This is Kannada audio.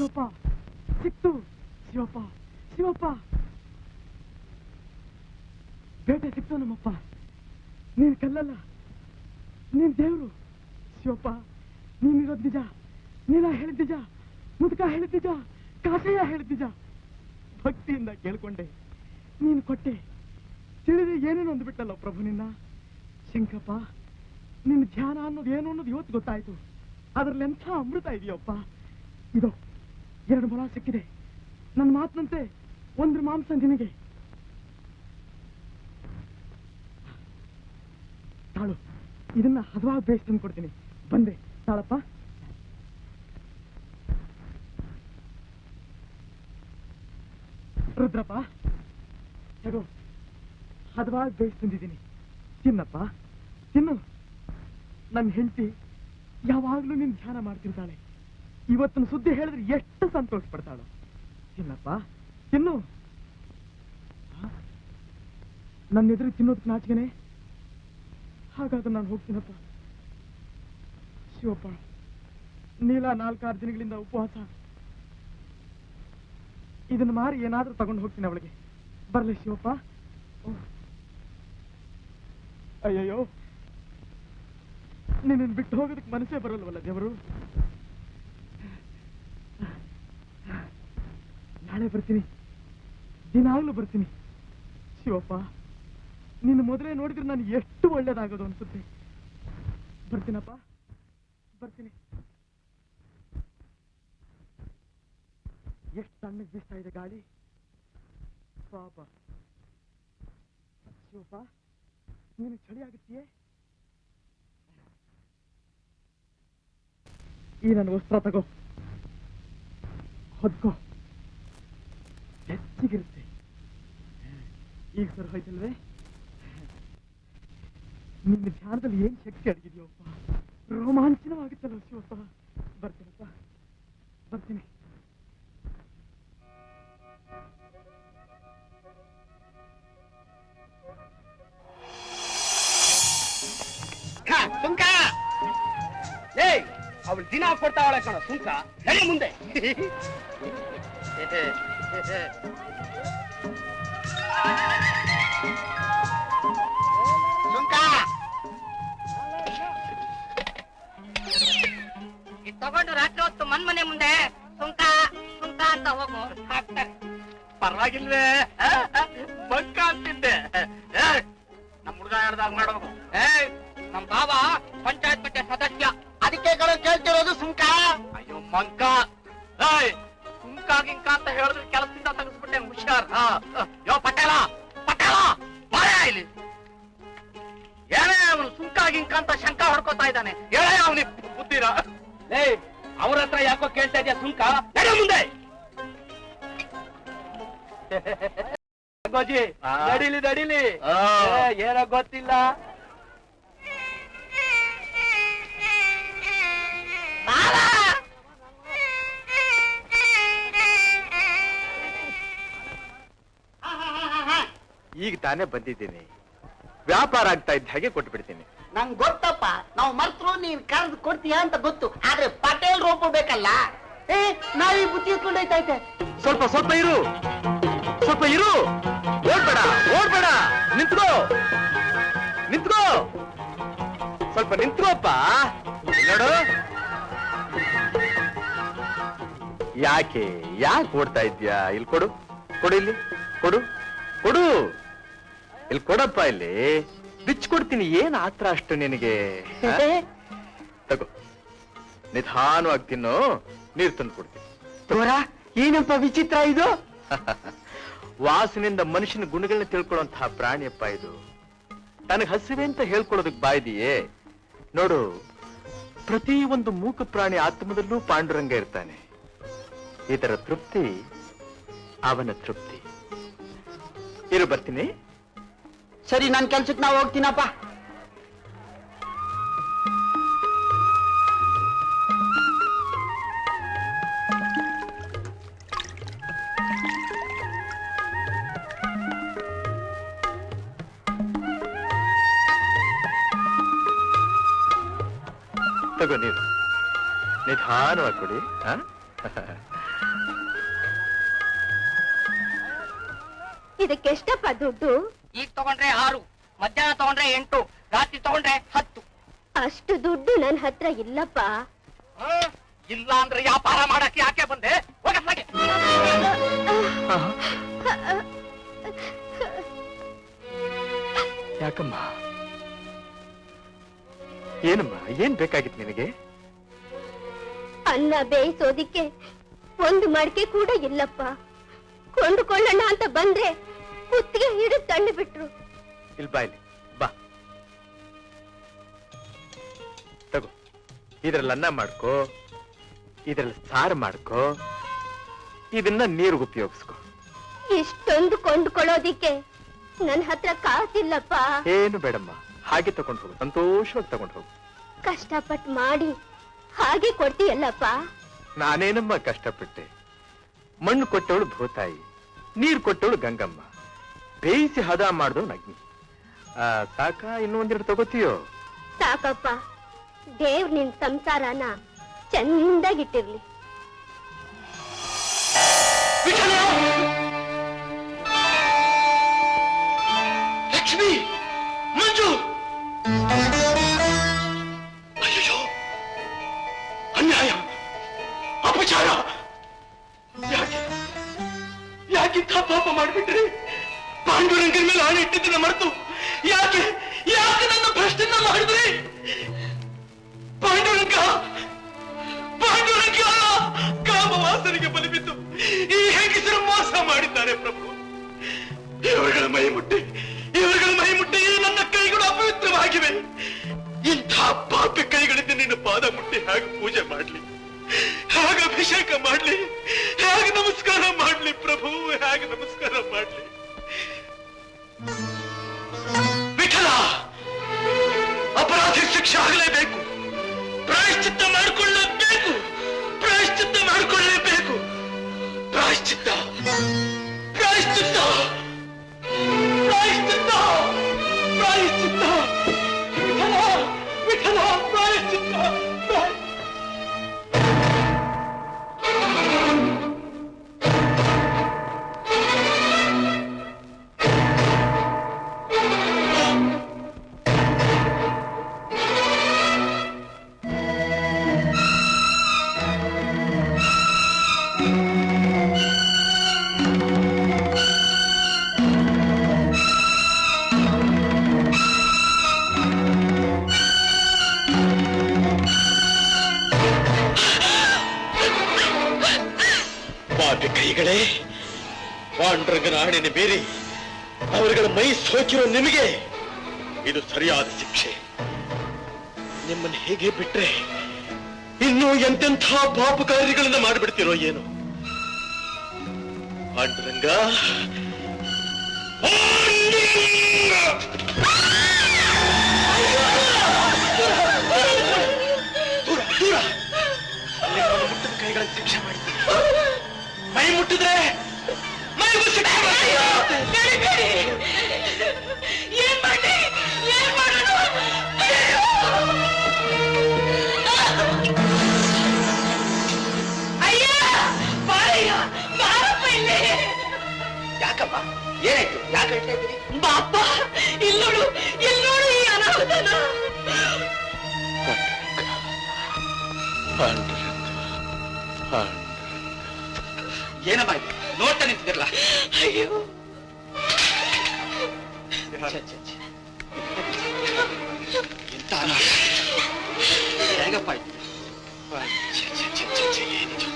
ಶಿವಪ್ಪ ಸಿಕ್ತು. ಶಿವಪ್ಪ ಶಿವಪ್ಪ ಬೇಟೆ ಸಿಕ್ತು ನಮ್ಮಪ್ಪ. ನೀನ್ ಕಲ್ಲಲ್ಲ, ನೀನ್ ದೇವ್ರು. ಶಿವಪ್ಪ ನೀನಿರೋದ್ ನಿಜ, ನೀನ ಹೇಳಿದ್ ನಿಜ, ಮುದುಕ ಹೇಳಿದ್ ನಿಜ, ಕಾಶಯ್ಯ ಹೇಳಿದ್ ನಿಜ. ಭಕ್ತಿಯಿಂದ ಕೇಳ್ಕೊಂಡೆ, ನೀನು ಕೊಟ್ಟೆ. ತಿಳಿದು ಏನೇನು ಅಂದ್ಬಿಟ್ಟಲ್ಲ ಪ್ರಭು ನಿನ್ನ. ಶಂಕರಪ್ಪ ನಿನ್ನ ಧ್ಯಾನ ಅನ್ನೋದು ಏನು ಅನ್ನೋದು ಇವತ್ತು ಗೊತ್ತಾಯ್ತು. ಅದರಲ್ಲಿ ಎಂಥ ಅಮೃತ ಇದೆಯಪ್ಪ. ಇದು 2 ಮೊಳ ಸಿಕ್ಕಿದೆ. ನನ್ನ ಮಾತಿನಂತೆ 1 ಮಾಂಸ ನಿನಗೆ. ತಾಳು, ಇದನ್ನ ಹದವಾಗಿ ಬೇಯಿಸಿ ತಂದು ಕೊಡ್ತೀನಿ. ಬಂದೆ ತಾಳಪ್ಪ. ರುದ್ರಪ್ಪ ತಗೋ, ಹದವಾಗಿ ಬೇಯಿಸಿ ತಂದಿದ್ದೀನಿ. ತಿನ್ನಪ್ಪ ತಿನ್ನು. ನನ್ನ ಹೆಂಡತಿ ಯಾವಾಗ್ಲೂ ನಿನ್ ಧ್ಯಾನ ಮಾಡ್ತಿರ್ತಾಳೆ. ಇವತ್ತಿನ ಸುದ್ದಿ ಹೇಳಿದ್ರೆ ಎಷ್ಟು ಸಂತೋಷ ಪಡ್ತಾಳು. ತಿನ್ನಪ್ಪ ತಿನ್ನು. ನನ್ನ ಎದುರು ತಿನ್ನೋದಕ್ಕೆ ನಾಚಿಕೆನೆ? ಹಾಗಾದ್ರೆ ನಾನು ಹೋಗ್ತೀನಪ್ಪ. ಶಿವಪ್ಪ ನೀಲ 4-6 ದಿನಗಳಿಂದ ಉಪವಾಸ. ಇದನ್ನು ಮಾರಿ ಏನಾದ್ರೂ ತಗೊಂಡು ಹೋಗ್ತೀನಿ ಅವಳಿಗೆ. ಬರ್ಲಿ ಶಿವಪ್ಪ. ಅಯ್ಯಯ್ಯೋ, ನಿನ್ನ ಬಿಟ್ಟು ಹೋಗೋದಕ್ಕೆ ಮನಸ್ಸೇ ಬರಲ್ವಲ್ಲ ದೇವರು. ನಾಳೆ ಬರ್ತೀನಿ, ದಿನಾಗ್ಲೂ ಬರ್ತೀನಿ. ಶಿವಪ್ಪ ನಿನ್ನ ಮೊದಲೇ ನೋಡಿದ್ರೆ ನಾನು ಎಷ್ಟು ಒಳ್ಳೇದಾಗೋದು ಅನ್ಸುತ್ತೆ. ಬರ್ತೀನಪ್ಪ, ಬರ್ತೀನಿ. ಎಷ್ಟು ತಣ್ಣಗೆ ಬೀಸ್ತಾ ಇದೆ ಗಾಳಿ ಪಾಪ. ಶಿವಪ್ಪ ನಿನಗೆ ಚಳಿ ಆಗುತ್ತೆಯೇ? ಈ ನನ್ನ ವಸ್ತ್ರ ತಗೋ, ಹೊದ್ಕೋ, ಹೆಚ್ಚಿಗಿರುತ್ತೆ. ಈಗ ಸರ್ ಹೋಯ್ತಲ್ವೇ? ನಿನ್ನ ಧ್ಯಾನದಲ್ಲಿ ಏನ್ ಶಕ್ತಿ ಅಡಗಿದೆಯಪ್ಪ. ರೋಮಾಂಚನವಾಗುತ್ತಲ್ಲ ಶಿವಪ್ಪ. ಬರ್ತೀನಪ್ಪ, ಬರ್ತೀನಿ. ಸುಂಕ ಅವಳು ದಿನ ಕೊಡ್ತಾವಳೆ ಕಣ ಸುಂಕ. ಹೇಳಿ ಮುಂದೆ. ಸುಂಕ ಇದು ತಗೊಂಡು ರಾತ್ರಿ ಹೊತ್ತು ಮನ್ಮನೆ ಮುಂದೆ ಸುಂಕ ಸುಂಕ ಅಂತ ಹೋಗು ಹಾಕ್ತಾರೆ. ಪರವಾಗಿಲ್ವೇ? ಬಂಕ ಅಂತಿದ್ದೆ. ನಮ್ ಹುಡುಗ ಹೇಳ್ದಾಗ ಮಾಡ್ಬೇಕು. ನಮ್ ಬಾಬಾ ಪಂಚಾಯತ್ ಮಟ್ಟೆ ಸದಸ್ಯ, ಅದಕ್ಕೆ ಕೇಳ್ತಿರೋದು ಸುಂಕ. ಅಯ್ಯೋ ಮಂಕ, ಸುಂಕ ಗಿಂಕ ಅಂತ ಹೇಳಿದ್ರೆ ಕೆಲಸದಿಂದ ತೆಗೆಸ್ಬಿಟ್ಟೆ. ಹುಷಾರ್. ಯೋ ಪಟೇಲ ಪಟೇಲ ಬಾಯ ಇಲ್ಲಿ. ಏನೇ ಅವನು ಸುಂಕ ಗಿಂಕ ಅಂತ ಶಂಕ ಹೊಡ್ಕೋತಾ ಇದ್ದಾನೆ. ಹೇಳೇ ಅವನಿಗೆ ಬುದ್ಧಿರ. ಅವ್ರ ಹತ್ರ ಯಾಕೋ ಕೇಳ್ತಾ ಇದೆಯಾ ಸುಂಕ? ನಡೆ ಮುಂದೆ. ಗೋಜಿ ನಡಿಲಿ ನಡಿಲಿ. ಏನೋ ಗೊತ್ತಿಲ್ಲ. ಈಗ ತಾನೇ ಬಂದಿದ್ದೀನಿ. ವ್ಯಾಪಾರ ಆಗ್ತಾ ಇದ್ದ ಹಾಗೆ ಕೊಟ್ಟು ಬಿಡ್ತೀನಿ. ನಂಗೆ ಗೊತ್ತಪ್ಪ, ನಾವು ಮರ್ತರು ನೀನ್ ಕರೆದು ಕೊಡ್ತೀಯ ಅಂತ ಗೊತ್ತು. ಆದ್ರೆ ಪಟೇಲ್ ರೂಪ ಬೇಕಲ್ಲ. ನಾವೀ ಬುದ್ಧಿ ಇಟ್ಕೊಂಡೈತೈತೆ. ಸ್ವಲ್ಪ ಸ್ವಲ್ಪ ಇರು, ಸ್ವಲ್ಪ ಇರು. ಓಡ್ಬೇಡ ಓಡ್ಬೇಡ, ನಿಂತ್ಕೋ ನಿಂತ್ಕೋ, ಸ್ವಲ್ಪ ನಿಂತ್ಕೋಪ್ಪ. ನೋಡು ಯಾಕೆ ಓಡ್ತಾ ಇದ್ಯಾ? ಇಲ್ಲಿ ಕೊಡು, ಕೊಡು, ಇಲ್ಲಿ ಕೊಡು, ಕೊಡು, ಇಲ್ಲಿ ಕೊಡಪ್ಪ. ಇಲ್ಲಿ ಬಿಚ್ಕೊಡ್ತೀನಿ. ಏನ್ ಆತ್ರ ಅಷ್ಟು ನಿನಗೆ? ತಗೋ, ನಿಧಾನವಾಗಿ ತಿನ್ನು. ನೀರು ತಂದು ಕೊಡ್ತೀನಿ. ಏನಪ್ಪ ವಿಚಿತ್ರ ಇದು? ವಾಸನೆಯಿಂದ ಮನುಷ್ಯನ ಗುಣಗಳನ್ನ ತಿಳ್ಕೊಳ್ಳುವಂತಹ ಪ್ರಾಣಿಯಪ್ಪ ಇದು. ತನಗೆ ಹಸಿವೆ ಅಂತ ಹೇಳ್ಕೊಳ್ಳೋದಕ್ ಬಾಯ್ದಿಯೇ? ನೋಡು, ಪ್ರತಿ ಒಂದು ಮೂಕ ಪ್ರಾಣಿ ಆತ್ಮದಲ್ಲೂ ಪಾಂಡುರಂಗ ಇರ್ತಾನೆ. ಇದರ ತೃಪ್ತಿ ಅವನ ತೃಪ್ತಿ. ಇರು, ಬರ್ತೀನಿ. ಸರಿ, ನನ್ ಕೆಲ್ಸಕ್ಕೆ ನಾವು ಹೋಗ್ತೀನಪ್ಪ. ತಗೋ ನೀರು, ನಿಧಾನವಾಗಿ ಕೊಡಿ. ಇದಕ್ಕೆಷ್ಟಪ್ಪ ದುಡ್ಡು? ಈಗ ತಗೊಂಡ್ರೆ 6, ಮಧ್ಯಾಹ್ನ ತಗೊಂಡ್ರೆ 8, ರಾತ್ರಿ ತಗೊಂಡ್ರೆ 10. ಅಷ್ಟು ದುಡ್ಡು ನನ್ ಹತ್ರ ಇಲ್ಲಪ್ಪ. ಇಲ್ಲ ಅಂದ್ರೆ ವ್ಯಾಪಾರ ಮಾಡಕ್ಕೆ ಯಾಕೆ ಬಂದೆ? ಹೋಗತ್ಲಾಗೆ. ಯಾಕಮ್ಮ? ಏನಮ್ಮ, ಏನ್ ಬೇಕಾಗಿತ್ತು ನಿನಗೆ? ಅನ್ನ ಬೇಯಿಸೋದಿಕ್ಕೆ ಒಂದು ಮಡಿಕೆ ಕೂಡ ಇಲ್ಲಪ್ಪ. ಕೊಂಡುಕೊಳ್ಳೋಣ ಅಂತ ಬಂದ್ರೆ ಕುತ್ತಿಗೆ ಹಿಡಿದು ತಳ್ಳಿ ಬಿಟ್ರು. ಇಲ್ಲಿ ಬಾ, ಇಲ್ಲಿ ಬಾ, ತಗೋ. ಇದ್ರಲ್ಲಿ ಅನ್ನ ಮಾಡ್ಕೋ, ಇದ್ರಲ್ಲಿ ಸಾರು ಮಾಡ್ಕೋ, ಇದನ್ನ ನೀರಿಗೆ ಉಪಯೋಗಿಸ್ಕೋ. ಇಷ್ಟೊಂದು ಕೊಂಡುಕೊಳ್ಳೋದಿಕ್ಕೆ ನನ್ ಹತ್ರ ಕಾಸಿಲ್ಲಪ್ಪ. ಏನು ಬೇಡಮ್ಮ, ಹಾಗೆ ತಗೊಂಡು ಹೋಗು, ಸಂತೋಷವಾಗಿ ತಗೊಂಡು ಹೋಗು. ಕಷ್ಟಪಟ್ಟು ಮಾಡಿ ಹಾಗೆ ಕೊಡ್ತೀಯಲ್ಲಪ್ಪ. ನಾನೇನಮ್ಮ ಕಷ್ಟಪಟ್ಟೆ? ಮಣ್ಣು ಕೊಟ್ಟವಳು ಭೂತಾಯಿ, ನೀರು ಕೊಟ್ಟವಳು ಗಂಗಮ್ಮ, ಬೇಯಿಸಿ ಹದ ಮಾಡ್ದವ್ ಅಗ್ನಿ. ಸಾಕ, ಇನ್ನೂ ಒಂದೆರಡು ತಗೋತೀಯೋ? ಸಾಕಪ್ಪ. ದೇವ್ರ ನಿನ್ ಸಂಸಾರನ ಚಂದಾಗಿಟ್ಟಿರ್ಲಿ. ಲಕ್ಷ್ಮಿ, ಮಂಜು, ಅಯ್ಯೋ, ಅನ್ಯಾಯ, ಅಪಚಾರ. ಯಾಕಿಂತ ಪಾಪ ಮಾಡ್ಬಿಟ್ರಿ? ಪಾಂಡುರಂಗನ ಮೇಲೆ ಆಣೆ ಇಟ್ಟಿದ್ದನ್ನ ಮರೆತು ಯಾಕೆ ಯಾಕೆ ನನ್ನ ಪ್ರಶ್ನೆಯನ್ನ ಮಾಡಿದ್ರಿ? ಪಾಂಡುರಂಗ, ಪಾಂಡುರಂಗ, ಕಾಮವಾಸನೆಗೆ ಬಲಿಬಿದ್ದು ಈ ಹೆಂಗಸರು ಮೋಸ ಮಾಡಿದ್ದಾರೆ ಪ್ರಭು. ಇವರುಗಳ ಮೈ ಮುಟ್ಟಿ ನನ್ನ ಕೈಗಳು ಅಪವಿತ್ರವಾಗಿವೆ. ಇಂಥ ಪಾಪಿ ಕೈಗಳಿಂದ ನಿನ್ನ ಪಾದ ಮುಟ್ಟಿ ಹೇಗೆ ಪೂಜೆ ಮಾಡ್ಲಿ, ಹೇಗೆ ಅಭಿಷೇಕ ಮಾಡ್ಲಿ, ಹೇಗೆ ನಮಸ್ಕಾರ ಮಾಡ್ಲಿ ಪ್ರಭು, ಹೇಗೆ ನಮಸ್ಕಾರ ಮಾಡ್ಲಿ? ವಿಠಲ, ಅಪರಾಧಿ ಶಿಕ್ಷೆ ಆಗಲೇಬೇಕು, ಪ್ರಾಯಶ್ಚಿತ್ತ ಮಾಡಿಕೊಳ್ಳಲೇಬೇಕು, ಪ್ರಾಯಶ್ಚಿತ್ತ ಮಾಡಿಕೊಳ್ಳಲೇಬೇಕು. ಪ್ರಾಯಶ್ಚಿತ್ತ, ಪ್ರಾಯಶ್ಚಿತ್ತ, ಪ್ರಾಯಶ್ಚಿತ್ತ, ಪ್ರಾಯಶ್ಚಿತ್ತ. ವಿಠಲ, ವಿಠಲ, ಪ್ರಾಯಶ್ಚಿತ್ತ. ಕೈಗಳೇ, ಪಾಂಡುರಂಗನ ಆಣೆನ ಮೀರಿ ಅವರುಗಳ ಮೈ ಸೋಕಿರೋ ನಿಮಗೆ ಇದು ಸರಿಯಾದ ಶಿಕ್ಷೆ. ನಿಮ್ಮನ್ನು ಹೇಗೆ ಬಿಟ್ರೆ ಇನ್ನೂ ಎಂತೆಂಥ ಪಾಪ ಕಾರ್ಯಗಳನ್ನ ಮಾಡಿಬಿಡ್ತಿರೋ ಏನು? ಪಾಂಡುರಂಗ, ದೂರ ದೂರ, ಮುಟ್ಟಿದ ಕೈಗಳ ಶಿಕ್ಷೆ ಮಾಡಿದ್ದೀನಿ. ಮೈ ಮುಟ್ಟಿದ್ರೆ ಮೈ ಏನ್ ಮಾಡಿ ಏನ್ ಮಾಡೋಣ? ಅಯ್ಯ, ಬಾರಯ್ಯ, ಬಾರಪ್ಪ ಇಲ್ಲಿ. ಯಾಕಪ್ಪ, ಏನಾಯ್ತು? ಯಾಕೆ ಹೇಳ್ತಾ ಇದ್ದೀರಿ? ಬಾಪ, ಇಲ್ಲೋಡು ಇಲ್ಲೋಡು ಈ ಅನಾಹುತನ. ಏನಮ್ಮ ಇದು? ನೋಡ್ತಾ ನಿಂತಿದ್ರಲ್ಲ. ಅಯ್ಯೋ, ಎಂತ ಹೇಗಪ್ಪ ಆಯ್ತು? ಏನಿದು?